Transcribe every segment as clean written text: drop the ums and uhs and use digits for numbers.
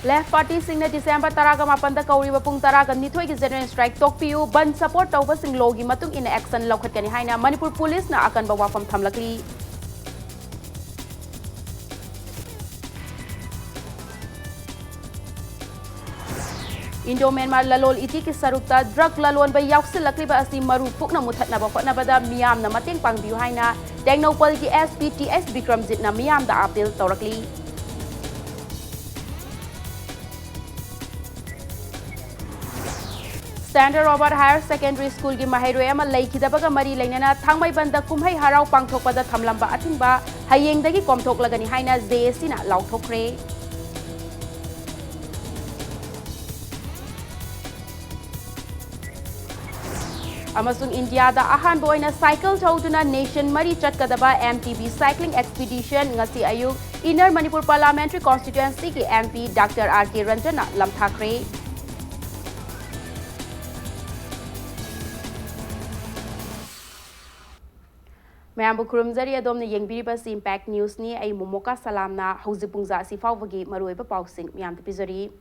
Left Party singna December taraga mapanda kauriba pung taraga nithoi ki general strike tokpiu ban support tawba sing logi matung in action lokhat kani haina Manipur police na akan ba wafam thamlakli Indo Myanmar lalol iti ki sarukta drug lalon ba yauksil lakli ba asi maru pukna muthatna ba khotna bada miyam na mateng pangbiu haina Tengnopal ki SPTS Bikramjit na miyam da appeal tawrakli Standard Robert Higher Secondary School की mahairoy ama leikhidabaga mari leinana thangmai banda kumhai harau pangthokpada thamlamba athingba hayengdagi komthoklagani haina JSC na lauthokre amasung India da ahan boina cycle thauduna nation mari chatkadaba MTB cycling expedition ngasi ayuk Inner Manipur Parliamentary Constituency ki MP Dr. RK Ranjana lamthakre Mayambu kurumzari adomna yengbiriba si Impact News ni ay Momoka Salamna hauzipungza si fawagi maruiba pausing miyam tipizari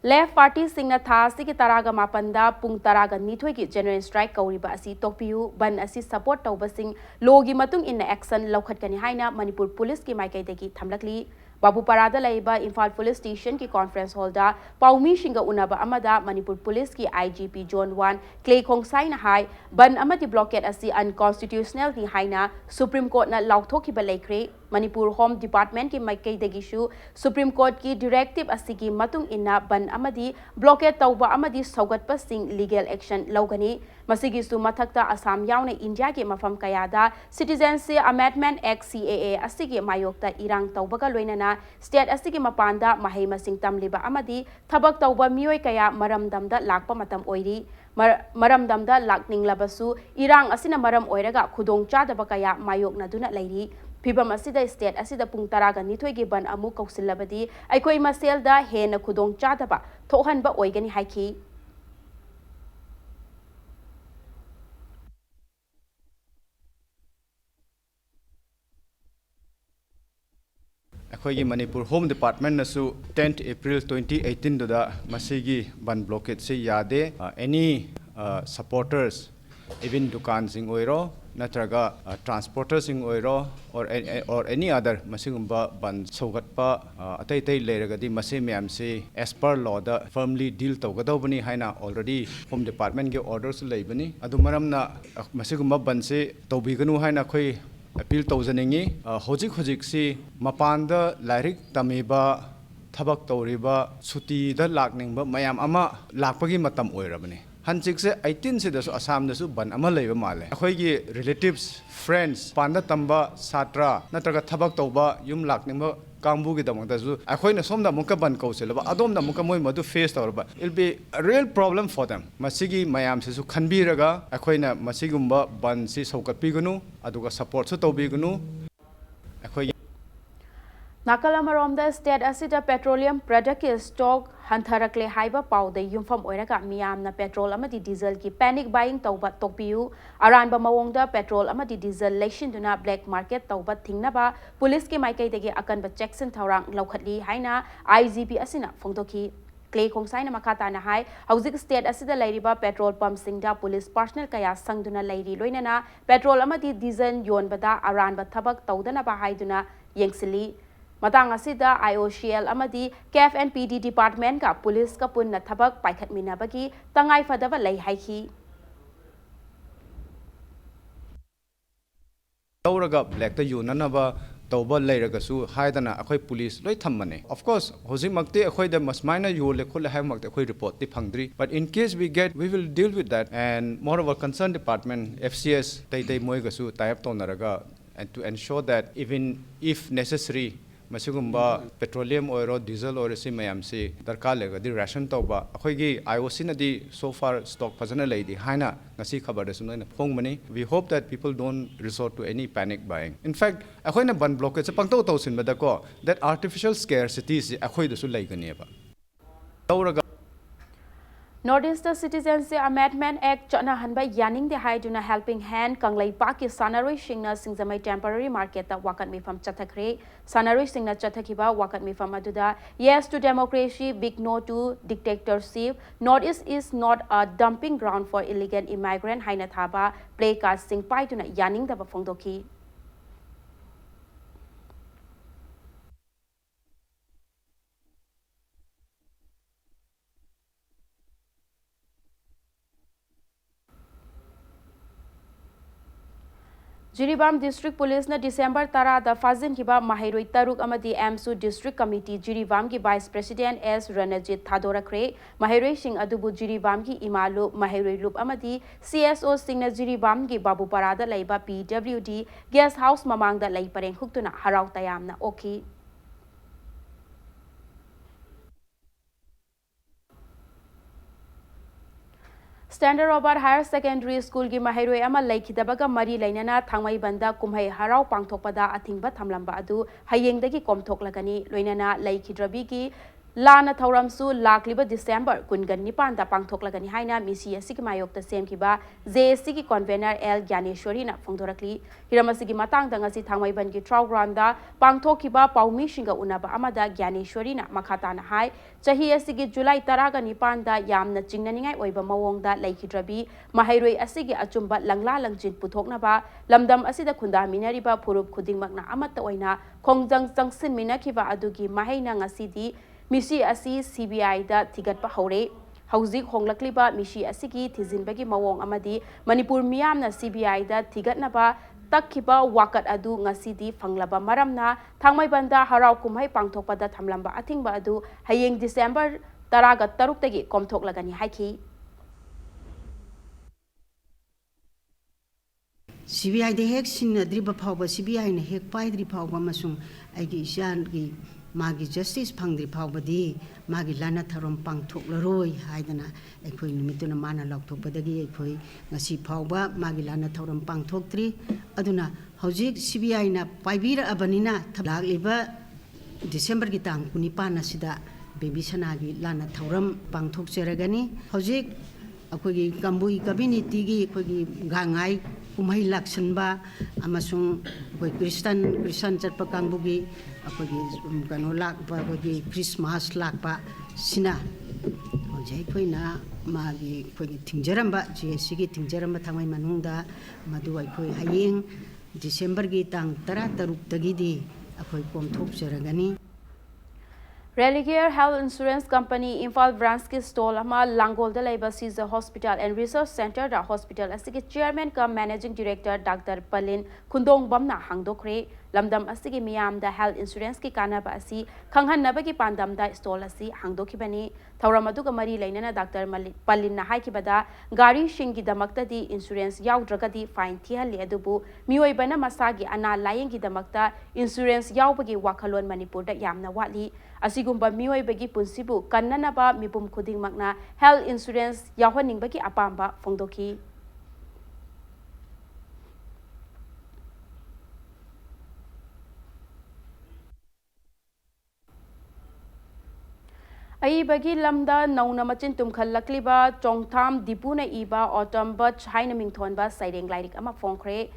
Left Party singna tha sigi taraga mapanda pung taraga nithoi ki general strike kauriba asi tokpiu ban asi support tawba sing logi matung in action lokhat kani haina Manipur police ki maikai degi thamlakli Babu Parada laiba Imphal Police Station ki conference hall da Paumi Shinga Unaba Amada Manipur Police ki IGP John 1 Clay Khongsai na hai ban amati blockade asi unconstitutional ni haina Supreme Court na laukthok ki balaikre Manipur Home Department ki maikai dagishu Supreme Court ki directive asi ki matung inna ban amadi blockade tawba amadi saugatpa sing legal action laugani masigi su mathakta Assam yauna India ki mafam kayada Citizenship Amendment Act CAA asi ki mayokta irang tawbaga loinana state asigi mapanda mahai masing tamliba amadi thabak tawba mioi kaya maramdamda lakpa matam oiri maramdamda lakninglabasu irang asina maram oiraga khudong chadaba kaya mayok naduna lairi Pibam asida state asida pung taraga nithoi gi ban amu kausilabadi aikoi maselda hena khudong chadaba thohanba oigani haiki अखोई Manipur home department नसु 10 April 2018 दुदा मसीगी ban blockade से यादे any supporters even दुकान सिंग ओइरो नत्रगा transporter सिंग ओइरो और any other मसीगुंबा बन सौगतपा अतै तै लेरगदी मसे मैम से as per law the firmly deal तौगदौबनी हाइना ऑलरेडी होम डिपार्टमेंट के ऑर्डर्स लेबनी अदु मरमना मसीगुंबा बन से तौबिगनु हाइना खोई अपील तौजनिंगी होजिक होजिक सी मपान लाइरिक तमीबा थबक तौरीबा सुती द लाकनिंग मयाम अमा लाकपगी मतम ओइरबनी हंचिक से 18 से दसु असम दसु बन अमा लेबा माले अखोइगी रिलेटिव्स फ्रेंड्स पांदा तंबा सात्रा नत्रगा थबक तौबा युम लाकनिंग कांबू की दमकदसु अखोइना सोमदा मुका बन कौसेलबा अदोमदा मुका मोय मदु फेस तौरबा will be a real problem for them मसिगी मयाम सेसु खनबीरगा अखोइना मसिगुंबा बन सि सौकतपीगनु अदुगा सपोर्ट सु तौबीगनु अखोइ Nakalamaromda state asida petroleum product ki stock hantarakle haiba paude yumfam oiraga miyamna petrol amadi diesel ki panic buying tauba tokpiu aranba mawongda petrol amadi diesel lection duna black market tauba thingnaba police ki maikai degi akanba jackson thaurang laukhatli haina IGP asina phongdoki Clay Khongsai na makata na hai hauzik state asida lairiba petrol pump singda police personnel kaya sangduna lairi loinana petrol amadi diesel yonbada aranba thabak taudana ba haiduna yengsili Matang asida IOCL amadi CAF and PD department ka police ka punna thabak paikhat minabagi tangai fadaba lei haiki तौरगा black ता यूननबा तौबा लेरगसु हाइदना अखोई police लोई थम्मने of course होजिक मक्ते अखोई the मसमाइना योले खोले हाय मक्ते अखोई report ति फंगद्री but in case we get we will deal with that and moreover concern department FCS तै तै मोइगसु टाइप तोनरगा and to ensure that even if necessary मसिगुंबा पेट्रोलियम ओइरो डीजल ओइरो सि मयाम सि दरकार लेगदि रेशन तौबा अखोइगी IOC नदी so far stock फजन लेदि हाइना ngasi खबर दसु नैना फोंगमनि we hope that people don't resort to any panic buying in fact अखोइना बन ब्लॉकेज से पंगतो तौसिन बदको that artificial scarcity सि अखोइ दसु लेगनिबा तौरगा Northeast Citizenship Amendment Act chana hanba yaning de haiduna helping hand kanglai paki sanaroi singna singzamai temporary market ta wakat mifam chathakre sanaroi singna chathakiba wakat mifam aduda yes to democracy big no to dictatorship Northeast is not a dumping ground for illegal immigrant haina thaba play card sing paituna yaning da phongdoki Jiribam District Police na December tara da fazin kiba mahiroi taruk amadi MSU District Committee Jiribam ki Vice President S Ranajit Thadorakre mahiroi sing adubu Jiribam ki imalu mahiroi loop amadi CSO sing na Jiribam ki Babu Parada laiba PWD Guest House mamang da lai pareng huktuna harau tayam na oki Standard Robert Higher Secondary School ki mahiroi ama laikhidabaga mari lainana thangmai banda kumhai harau pangthokpada athingba thamlamba adu hayengdagi komthoklagani loinana laikhidrabi ki Lana Thauramsu Lakliba December Kungan Nipanda Pangthoklagani Haina Misi Asiki Mayokta Semkiba JSC ki convener L Gyaneshwari na Phongdorakli Hiramasigi Matang Dangasi Thangmaiban ki Trial Grounda Pangthokiba Paumi Shinga Unaba Amada Gyaneshwari na Makhatana Hai Chahi Asigi July Taraga Nipanda Yamna Chingnaningai Oiba Mawongda Laikhidrabi Mahairoi Asigi Achumba Langla Langjin Puthoknaba Lamdam Asida Khunda Minariba Purup Khudingmakna Amatta Oina Khongjang Jangsin Minakiba Adugi Mahaina Ngasidi Misi asi CBI da thigatpa hore hauzik honglakliba misi asigi thijinbagi mawong amadi Manipur miyamna CBI da thigatnaba takkiba wakat adu ngasidi fanglaba maramna thangmaibanda harau kumhai pangthokpada thamlamba athingba adu hayeng December 13 tagi komthoklagani haiki CBI de hek sinadriba phawba CBI ne hek paidri phawba masung aigi isyan gi magi justice phangdri phawbadi magi lana tharom pangthoklaroi haidana ekhoi nimituna mana laukthokpadagi ekhoi ngasi phawba magi lana tharom pangthoktri aduna hojik CBI na paibira abanina thabliba December gi tang 19 asida baby sanagi lana tharom pangthokcheragani hojik akhoi kambui community gi akhoi gangai kumhai laksanba amasung akhoi Christian chatpa kangbugi akhoi kano lakpa akhoi Christmas lakpa sina hojai khoina magi akhoi thingjaramba JSC gi thingjaramba thamai manungda madu akhoi hayeng December gi tang 13 tagidi akhoi komthok jaragani Religare Health Insurance Company Imphal Branch ki stall ama Langol da laiba Caesar Hospital and Research Center da hospital asigi chairman ka managing director Dr. Palin Khundong Bamna hangdokre lamdam asigi miyam da health insurance ki kanaba asi khanghanaba ki pandam da stall asi hangdokhibani thauramadu ka mari lainana Dr. Palin na haikibada gari shingi damakta di insurance yaudrakadi fine thihali adubu miyoibana masagi ana layengi damakta insurance yaubagi wakhalon Manipur da yamna wali asigumba miyoibagi punsibu kannanaba mipum khudingmakna health insurance yawhaningbagi apamba phongdoki Aibagi lamda nauna machin tumkhalakliba chongtham dipuna iba autumn but haina mingthonba saireng lairik ama phongkhre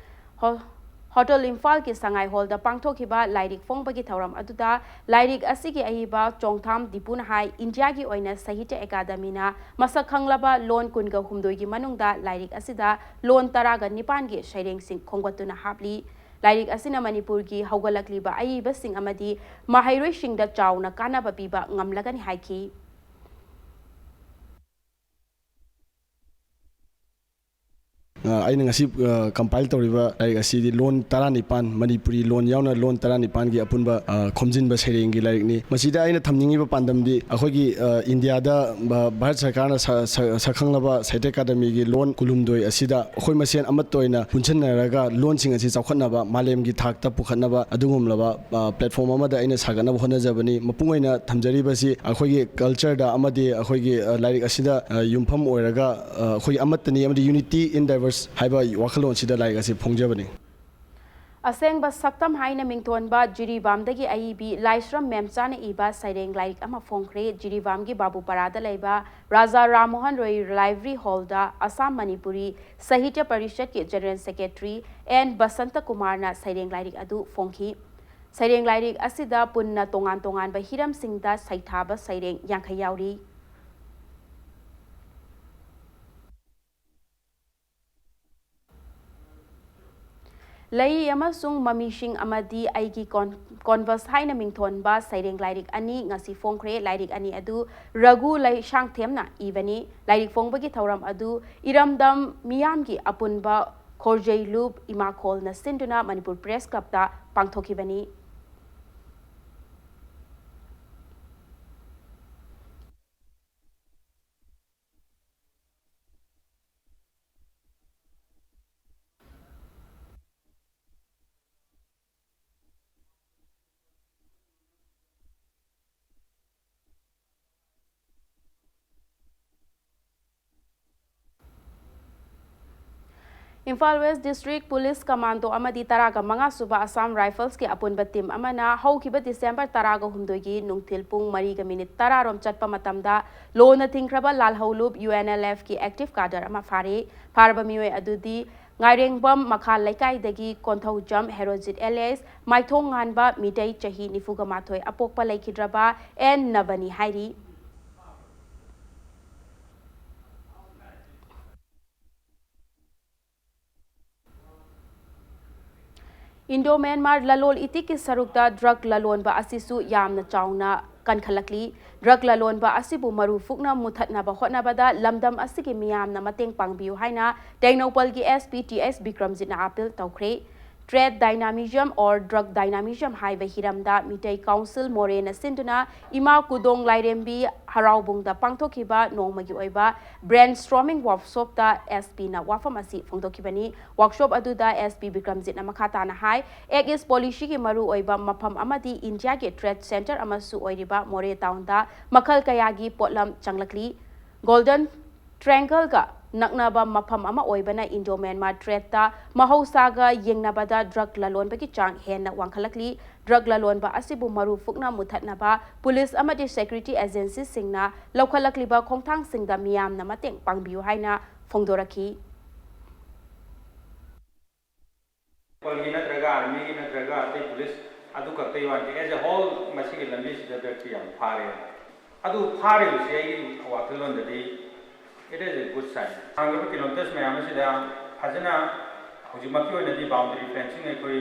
Hotel Imphal ki Sangai Hall da pangthokiba lairik phongbagi thauram aduda lairik asigi aiba chongtham dipuna hai India gi oina Sahitya Academy na masak khanglaba lon kunga humdoi gi manungda lairik asida lon taraga nipan gi saireng sing khongwatuna hapli Lairik asina Manipur ki haugalakliba aiba sing amadi mahairoi singda chauna kanaba piba ngamlagani haiki aina ngasi compile tawriba like asidi loan 19 Manipuri loan yauna loan 19 gi apunba khomjinba sereng gi like ni masida aina thamningiba pandamdi akhogi India da Bharat Sarkarna sakhanglaba Sahitya Academy gi loan kulumdoi asida akhoi masen amatoina punchanaraga loan sing asi chawkhatnaba malem gi thakta pukhatnaba adungumlaba platform amada aina saganaba honajabani mapungoina thamjariba si akhogi culture da amadi akhogi like asida yumpham oiraga akhogi amatani amadi unity in diverse haiba wakhalon sida like asi phongjabani Asengba saktam haina mingthonba Jiribamdagi aibi Laisram Memchana iba Saireng Laik ama Fongkre Jiribamgi Babu Parada Laiba Raja Ramohan Roy Library Hallda Assam Manipuri Sahitya Parishad ki General Secretary and Basanta Kumarna Saireng Laik adu Fongki Saireng Laik asida punna tongan ba hiram singda saithaba Saireng Yankhayauri Lay amasung mamishing amadi aigi converse haina mingthonba Saireng Lairik ani ngasi fongkre Lairik ani adu Ragu Lai Shangthemna ibani Lairik fongbagi thauram adu iramdam miyamgi apunba Khorjai Loop Imakol na sinduna Manipur Press Club da pangthokibani Imphal West District Police Commando amadi taraga manga suba Assam Rifles ki apunba team amana haukiba December taraga humdoigi nungthil pung 3:10 rom chatpa matamda lona thingkraba lalhaulup UNLF ki active cadre ama farba miwe adudi ngairengbam makhal laikai dagi konthau jam herojit LS maithong nganba midai chahi nifuga mathoi apokpa laikhidraba en nabani hairi Indo-Myanmar lalol itiki sarukta drug lalonba asisu yamna chawna kankhalakli drug lalonba asibu maru fukna muthatnaba hotnabada lamdam asigi miyamna mateng pangbiu haina Tengnopal gi SPTS Bikramjitna appeal tawkhre Trade Dynamism or Drug Dynamism haiba hiramda Mitai Council Morena Sinduna Ima Kudong Lairembi Haraubungda Pangthokiba Nongmagi Oiba Brainstorming Workshop da SP na wafam asi phongdokibani workshop aduda SP Bikramjitna makhata na hai Egg is policy ki maru oiba mafam amadi India ge Trade Center amasu oiriba More Town da makhal kayagi potlam changlakli Golden Triangle ga naknaba mafam ama oibana Indo-Myanmar trade ta mahausaga yengnabada drug lalonba ki chang henna wangkhalakli drug lalonba asibu maru fukna muthatnaba police amadi security agencies singna lokhalakliba khongthang singda miyamna mateng pangbiu haina phongdoraki Polgi natraga army gi natraga ate police adu kaktai wan as a whole masigi lambi sida dakti yam phare adu phare usi ai wathilon dadi it is a good sign. Angaba kilometers mayam sida hajana hujimaki oi nadi boundary fencing ai koi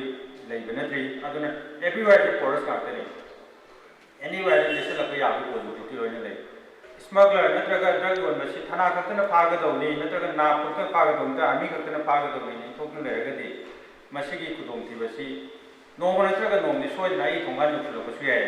leibanatri aduna everywhere the forest kaatani anywhere in this la ya ko possibility oi na lei smuggler natraga drug wan masi thana khatna phaga dawni natraga na phukta phaga dawda ami khatna phaga dawni thokna leragadi masigi kudong tibasi noma natraga nomni soidna ai thongan nulo ko suyai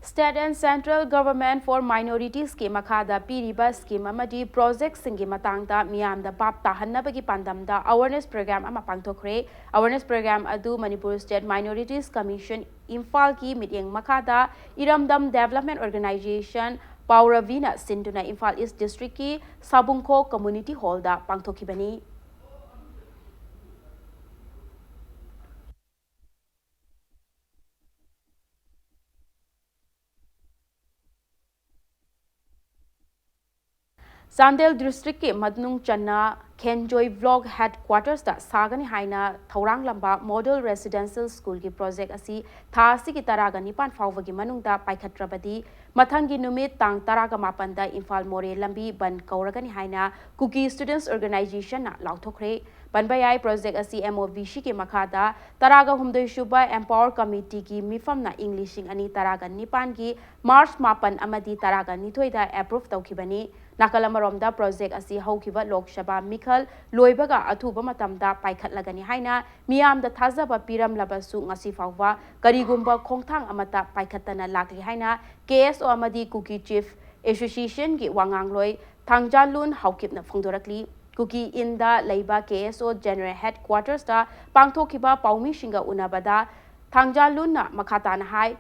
State and Central Government for Minorities ke makhada piriba scheme amadi project singi matangda miyamda bap tahannabagi pandamda awareness program ama pangthokre awareness program adu Manipur State Minorities Commission Imphal ki mityeng makhada Iramdam Development Organization Pauravina Sinduna Imphal East District ki Sabungkho Community Hall da pangthokibani Sandel District ke Madnung Channa Kenjoy Vlog Headquarters da Sagani Haina Thaurang Lamba Model Residential School ki project asi thasi ki taraga nipan fawagi manungda paikhatrabadi mathangi numit tang taraga mapanda Imphal More Lambi ban kauragani haina Cookie Students Organization na lauthokre banbayai project asi MOVC ke makhada taraga humdoi shuba Empower Committee ki mifam na Englishing ani taraga nipan ki March mapan amadi taraga nithoi da approve tawkhibani Nakalamaromda project asi haukiba Lok Sabha Mikhal loibaga athuba matamda paikhatlagani haina miyamda thazaba piram labasu ngasi fawwa karigumba khongthang amata paikhatana lakli haina KSO amadi Cookie Chief Association gi wangangloi thangjalun haukipna phongdorakli Cookie inda leiba KSO General Headquarters da pangthokiba paumi shinga unabada thangjalun na makhata na hai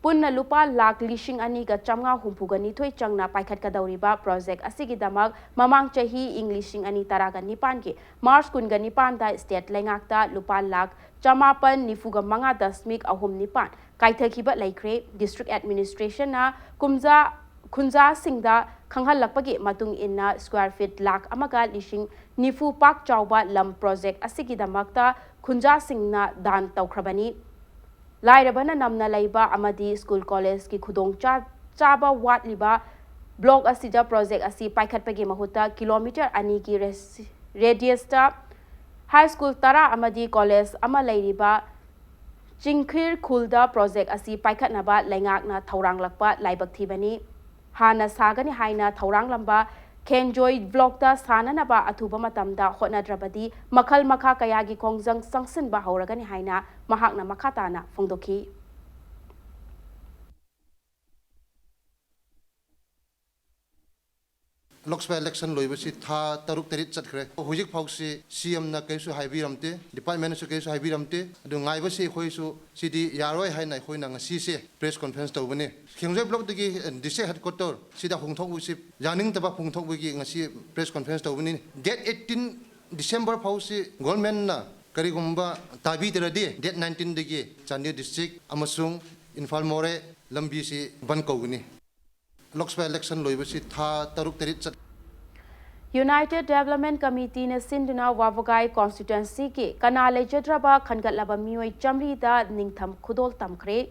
punna lupa lak lishing ani ga chamnga humpugani thoi changna paikhat kadawriba project asigi damak mamang chahi lishing ani taraga nipan ki March kunga nipan da state lengakta lupa lak chamapan nifuga manga dasmik ahum nipan kaithakiba laikre district administration na khunja singda khanghalakpagi matung inna square feet lak amaga lishing nifu pak chawba lam project asigi damakta khunja singna dan tawkhrabani Lairabana namna laiba amadi school college ki khudong chaba wat liba block asida project asi paikhat pagi mahuta kilometer ani ki radius ta high school tara amadi college ama lairiba Jingkhir khulda project asi paikhat naba laingak na thaurang lakpa laibak thibani hana sagani haina thaurang lamba Kenjoy vlog da sana na ba atuba matamda hotna drabadi makhal makha kayagi kongjang sangsin ba hauragani haina mahakna makhata na fongdoki Lokspa election loibasi tha taruk terit chatkre hojik phausi CM na kaisu haibiramte department su kaisu haibiramte adu ngaibasi khoisu sidi yaroi hainai khoina ngasi se press conference tawbani khingjoy block dagi district headquarter sida hongthok usip janing taba hongthok bagi ngasi press conference tawbani date 18 December phausi government na karigumba tabi teradi date 19 dagi Chandigarh district amasung Infal More lambi si ban kawguni Lokspa election loibasi tha taruk terit chat United Development Committee ne sinduna Wavagai constituency ki kanale jadraba khangatlaba mioi chamri da ningtham khudol tamkhre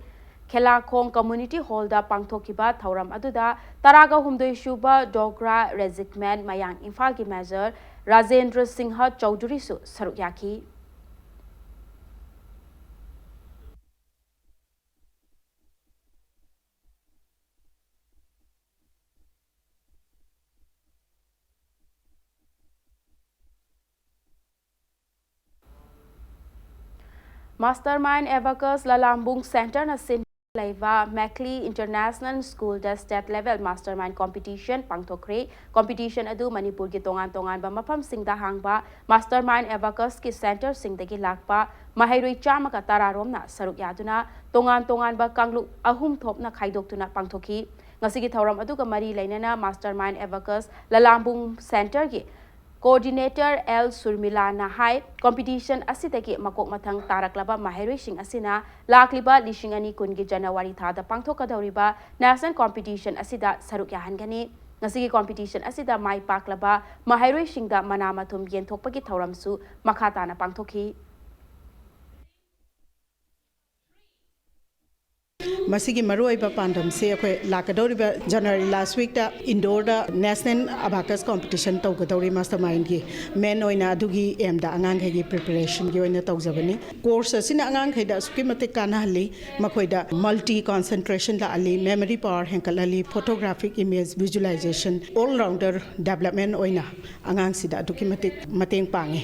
Khelakong community hall da pangthokiba thauram aduda taraga humdoi shuba dogra regiment mayang Imphal ki major Rajendra Singha Chaudhary su saruk yaki Mastermind Abacus Lalambung Center na sin Laiva Macleay International School da state level mastermind competition pangthokre competition adu Manipur ki tongan ba mafam singda hangba mastermind Abacus ki center singdagi lakpa mahairoi chama ka tararom na saruk yaduna tongan ba kanglu ahum thop na khaidok tuna pangthoki ngasigi thauram adu ka mari lainana mastermind Abacus Lalambung Center ki Coordinator L. Surmila Nahai competition asidagi makok mathang taraklaba mahairoi sing asina lakliba lishingani kungi January thada pangthokadauriba national competition asida saruk yahangani ngasigi competition asida mai paklaba mahairoi singda manamathum yenthokpagi thauramsu makata na pangthoki Masigi maruiba pandam se akoi lakadoriba January last week da indoor da national abacus competition tawgadori mastermind gi men oina adugi em da angang khagi preparation gi oina tawjabani course asina angang khaida suki mate kana hali makoi da multi concentration la ali memory power henkalali photographic image visualization all rounder development oina angang sida adugi mate mateng pange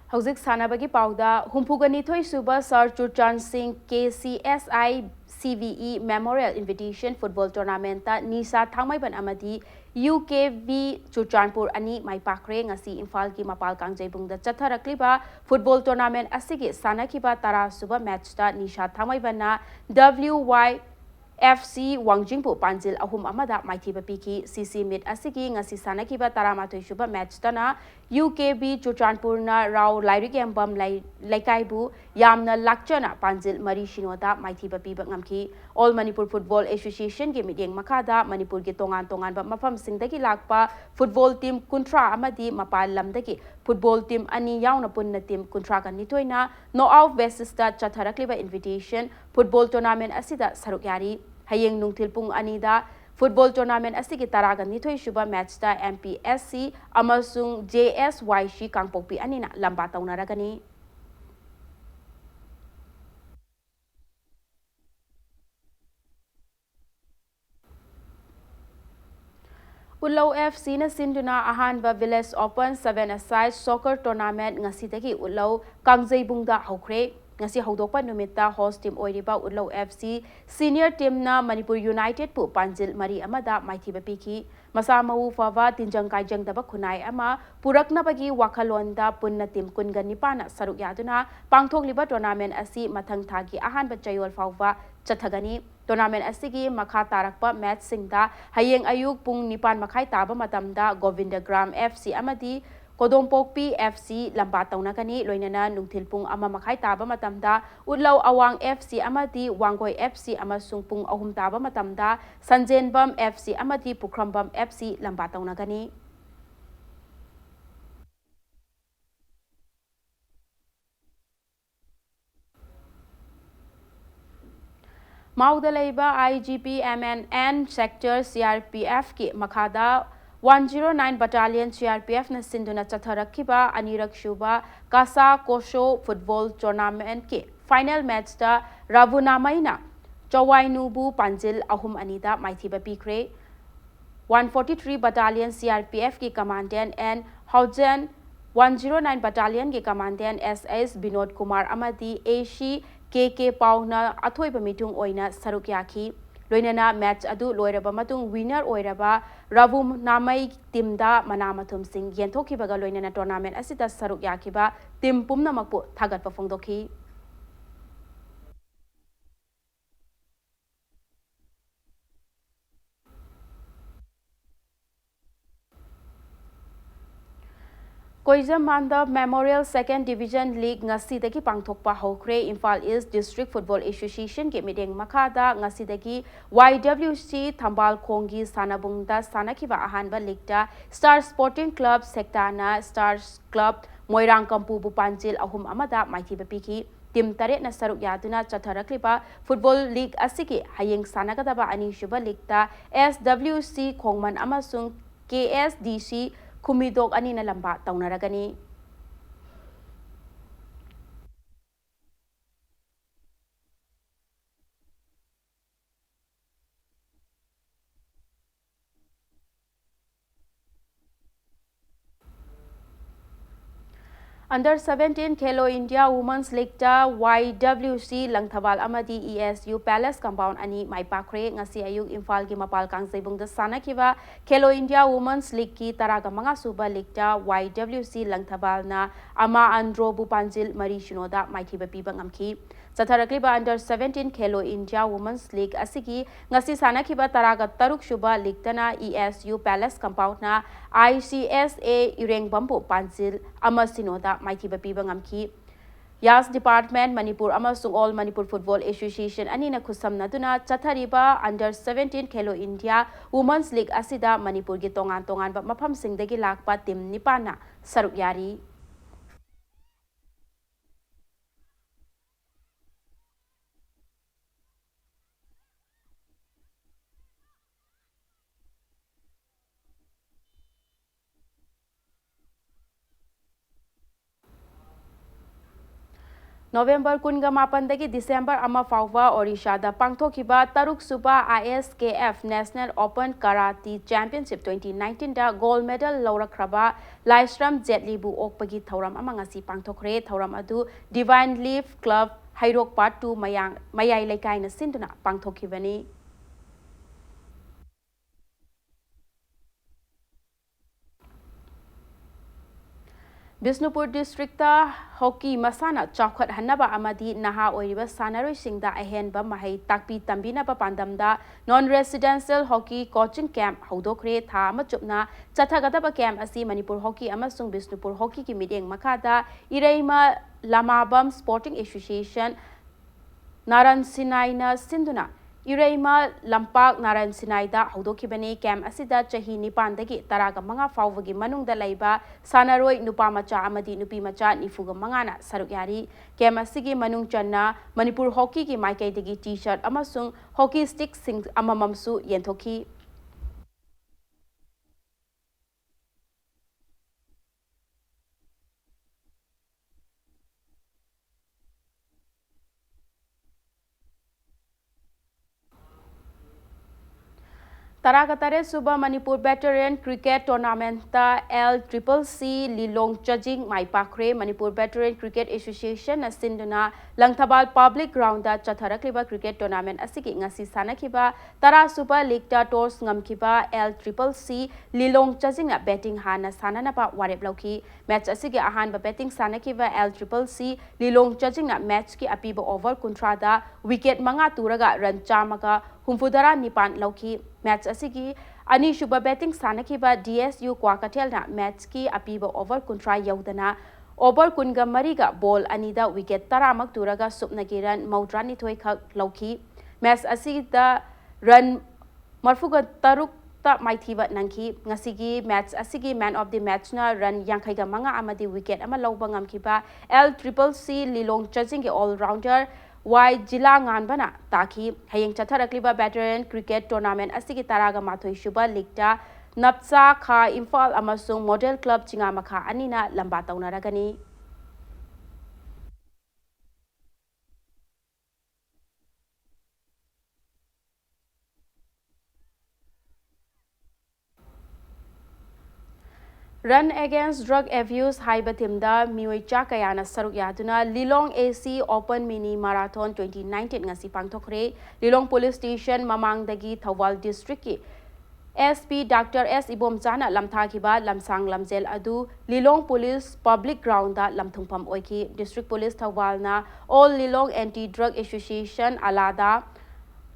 Hauzik sanabagi pauda humpugani thoi suba Sir Churchan Singh KCSI CVE Memorial Invitation Football Tournament ta Nisa Thangmaiban amadi UKV Churchanpur ani mai pakre ngasi Imphal ki mapal kangjebung da chatharakliba football tournament asigi sanakiba tara suba match ta Nisa Thangmaiban na FC Wangjingpu Panjil ahum amada maithiba piki CC Mid asigi ngasi sanakiba taramatoi shuba match tana UKB Churchanpur na Rao Lairik Embam Laikaibu Yamna Lakchana Panjil Mari Shinoda maithiba piba ngamki All Manipur Football Association gi midyeng makada Manipur gi tongan ba mafam singdagi lakpa football team kuntra amadi mapal lamdagi football team ani yauna punna team kuntra kan nitoina no out basis ta chatharakliba invitation football tournament asida saruk yari hayeng nungthil pung anida football tournament asigi taraga nithoi shuba match ta MPSC amasung JSYC kangpokpi anina lamba taunaragani Ullau FC na sinduna ahanba Village Open 7-a-side soccer tournament ngasidagi Ullau Kangjaybungda hokre ngasi hodokpa numita host team oiriba Utlau FC senior team na Manipur United pu panjil mari amada maithiba piki masa mau fawa tinjang kaijang daba khunai ama purakna bagi wakhalonda punna team kunga nipana saruk yaduna pangthokliba tournament asi mathang thagi ahan ba chayol fawa chathagani tournament asigi makha tarakpa match singda hayeng ayuk pung nipan makhai taba matamda Govindagram FC amadi Kodompokpi FC lamba taunakani loinana nungthilpung ama makhai taba matamda Utlau Awang FC amadi Wangoi FC amasung pung ahum taba matamda Sanjenbam FC amadi Pukrambam FC lamba taunakani Mauda leiba IGP MNN sector CRPF ki makhada 109 Battalion CRPF na sinduna chatharakhiba anirak shuba Kasa Kosho football tournament ki final match da Ravunamaina Chawainubu Panjil ahum anida maithiba pikre 143 Battalion CRPF ki commandant and Haujan 109 Battalion ki commandant SS Binod Kumar Amadi AC KK Pauna athoiba mitung oina saruk yakhi loinana match adu loiraba matung winner oiraba Ravum Namai teamda manamathum sing yenthokibaga loinana tournament asita saruk yakhiba team pumna makpu thagatpa phongdokhi Koizamanda Memorial Second Division League ngasidagi pangthokpa hokre Imphal East District Football Association ke mideng makhada ngasidagi YWC Thambal Khongi Sanabungda Sanakiba ahanba league Star Sporting Club Sektana Stars Club Moirang Kampu Bupanjil ahum amada maithiba piki Tim taret na saruk yaduna chatharakliba Football League asiki hayeng sanagadaba ani shuba league SWC Khongman amasung KSDC Kumidok ani na lamba taunaragani Under 17 Khelo India Women's League ta YWC Langthabal amadi ESU Palace Compound ani maipakre ngasi ayuk Imphal gi mapal kangsaibung da sanakiba Khelo India Women's League ki taraga manga suba league ta YWC Langthabal na ama Andro Bupanjil Mari Shinoda maithiba piba ngamki Satharakliba Under 17 Khelo India Women's League asigi ngasi sanakiba taraga taruk shuba league tana ESU Palace Compound na ICSA Ireng Bambu Panjil ama Sinoda maithiba piba ngamki Yas Department Manipur amasung All Manipur Football Association anina khusamna duna chathariba Under 17 Khelo India Women's League asida Manipur gi tongan ba mafam singdagi lakpa team nipana saruk yari November kunga mapandagi December ama fawwa Orishada pangthokiba taruk suba ISKF National Open Karate Championship 2019 da gold medal laurakraba Laistram Jetlibu okpagi thauram ama ngasi pangthokre thauram adu Divine Leaf Club Hairok Part 2 mayai laikai na sinduna pangthokibani Bisnupur District Hockey Masana Chakhat Hanaba Amadi Naha Oiriba Sanaroi Singda Ahenba Mahai Takpi Tambina Papandamda Non-Residential Hockey Coaching Camp Haudokre Tha Machupna Chathagadaba Camp Asi Manipur Hockey Amasung Bisnupur Hockey Ki Mideng Makada Ireima Lamabam Sporting Association Naran Sinaina Sinduna Ireima Lampak Naran Sinaida Haudokibani Camp Asida Chahi Nipandagi Taraga Manga Fawagi Manungda Laiba Sanaroi Nupamacha Amadi Nupi Macha Nifuga Mangana Sarukyari Camp Asigi Manung Channa Manipur Hockey Ki Maikei Digi T-shirt Amasung Hockey Stick Sing Amamamsu Yentoki Tarakatare Suba Manipur Veteran Cricket Tournament LCCC Lilong Chajing Maipakre Manipur Veteran Cricket Association na Sinduna Langthabal Public Ground da Chatharakliba Cricket Tournament asigi ngasi sanakiba Tara Super League da toss ngamkiba LCCC Lilong Chajingna betting hana sananapa warep lauki match asigi ahanba betting sanakiba LCCC Lilong Chajingna match ki apiba over kuntrada wicket manga turaga run chamaga humfudara nipan lauki match asigi Ani Shuba betting Sanakiba DSU Kwakatel na match ki apiba over kuntra yaudana over kunga mariga ball anida wicket taramak turaga supnagiran maudrani thoi khak lauki match asida run marfuga taruk ta maithiba nangki ngasigi match asigi man of the match na run yankhaiga manga amadi wicket ama lauba ngamkiba LCCC Lilong Chajing ke all rounder Wai Jila Nganbana Taki Hayeng Chatharakliba Veteran Cricket Tournament asigi taraga mathoi shuba ligta Napsa Kha Imphal amasung Model Club Chingamakha anina lamba taunaragani Run Against Drug Abuse Haiba Timda Mioi Chakayana Saruk Yaduna Lilong AC Open Mini Marathon 2019 ngasi pangthokre Lilong Police Station Mamangdagi Thawal District ki SP Dr. S Ibom Chana lamthakiba lamsang lamjel adu Lilong Police Public Ground da lamthungpam oiki District Police Thawal na All Lilong Anti-Drug Association Alada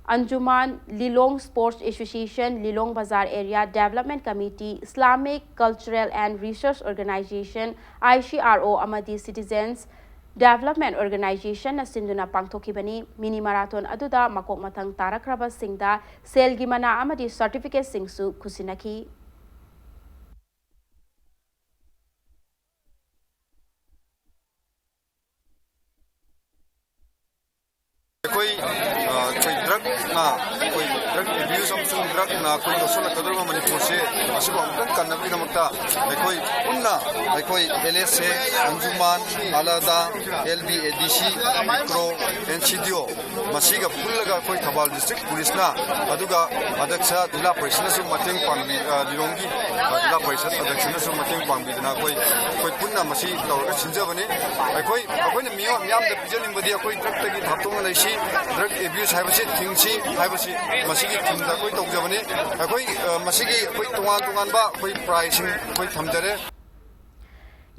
Anjuman Lilong Sports Association Lilong Bazar Area Development Committee Islamic Cultural and Research Organization ICRO Amadi Citizens Development Organization na sinduna pangthokibani mini marathon aduda makok mathang tarakraba singda selgi mana amadi certificate singsu khusinaki कोई drug abuse अमसुंग drug ना कोई दोसर कदर में मणिपुर से असिबो अमकन कन्नबी नमकता कोई उन्ना कोई LS से अंजुमान आलादा LBADC मिक्रो एनसीडीओ मसीगा फुल्लगा कोई थबाल डिस्ट्रिक्ट पुलिस ना अदुगा अध्यक्ष जिला परिषद से मतेंग पांगी लिलोंगी जिला परिषद अध्यक्ष से मतेंग पांगी ना कोई पुन्ना मसी तौरगा सिंजबने कोई मियो म्याम द पिजनिंग बदिया कोई ड्रग तगी थातोंग लैसी ड्रग एब्यूज हाइबसे थिंगसी हाइबसे मसीगी थिंगदा कोई तौजबने कोई मसीगी कोई तुंगान बा कोई प्राइसिंग कोई थमदरे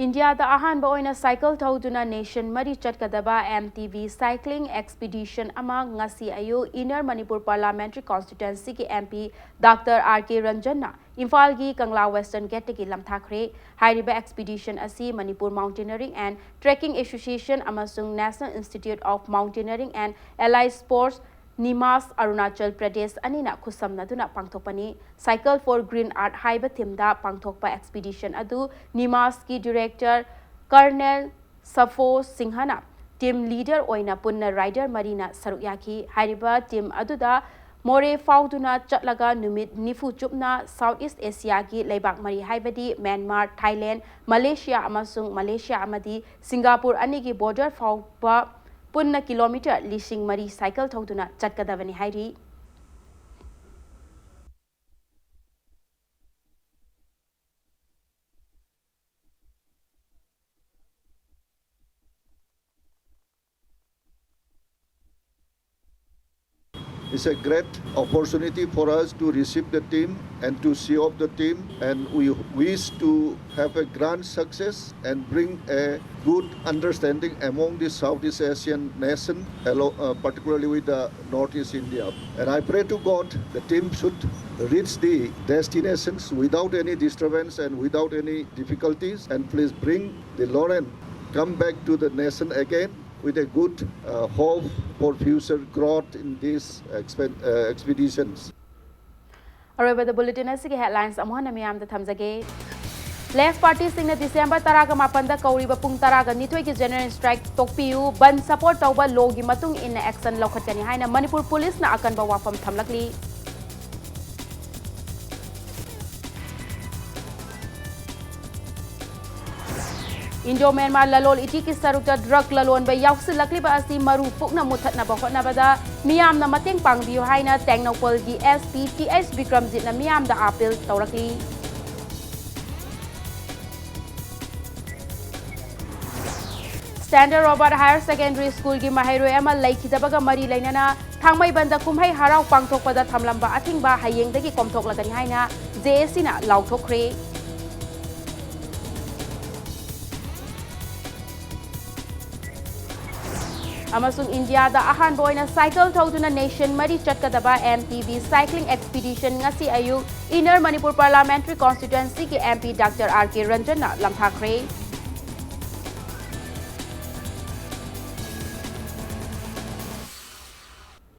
India da ahan ba oina cycle thauduna nation mari chatkadaba MTV cycling expedition ama ngasi ayu inner Manipur parliamentary constituency ki MP Dr. RK Ranjan na Imphal gi Kangla Western Gate ki lamthakre hairiba expedition asi Manipur Mountaineering and Trekking Association amasung National Institute of Mountaineering and Allied Sports Nimas Arunachal Pradesh anina khusamna duna pangthokpani Cycle for Green Art haiba thimda pangthokpa expedition adu Nimas ki director Colonel Safo Singhana team leader oina punna rider marina sarukyaki haiba team aduda more fauduna chatlaga numit nifu chupna Southeast Asia ki leibak mari haibadi Myanmar Thailand Malaysia amasung Malaysia amadi Singapore anigi border fauba Punna kilometer lising mari cycle thauduna chatkadavani hairi It's a great opportunity for us to receive the team and to see off the team, and we wish to have a grand success and bring a good understanding among the Southeast Asian nation, particularly with the Northeast India. And I pray to God the team should reach the destinations without any disturbance and without any difficulties, and please bring the Lauren come back to the nation again with a good hope for future growth in these expeditions. Araba the bulletin asigi headlines amuhana miyam da thamjage Left Party singna December taraga mapanda kauriba pung taraga nithoi ki general strike tokpiu ban support tauba logi matung in action lokhatkani haina Manipur police na akan ba wafam thamlakli Indo-Myanmar lalol iti ki sarukta drug lalon ba yausilakli ba asi maru pukna muthat na bahot na bada miyam na mateng pangbiyo haina Tengnopol gi SPTH Bikramjit na miyam da appeal taurakli Standard Robert Higher Secondary School ki mahairoi ama laikhidabaga mari lainana thangmaibanda kumhai harau pangthokpada thamlamba athingba hayengdagi komthoklagani haina JSC na lauthokre. Amasung India da ahan boina cycle thauduna nation mari chatkadaba MTV cycling expedition ngasi ayu Inner Manipur Parliamentary Constituency ki MP Dr. RK Ranjan na lamthakre.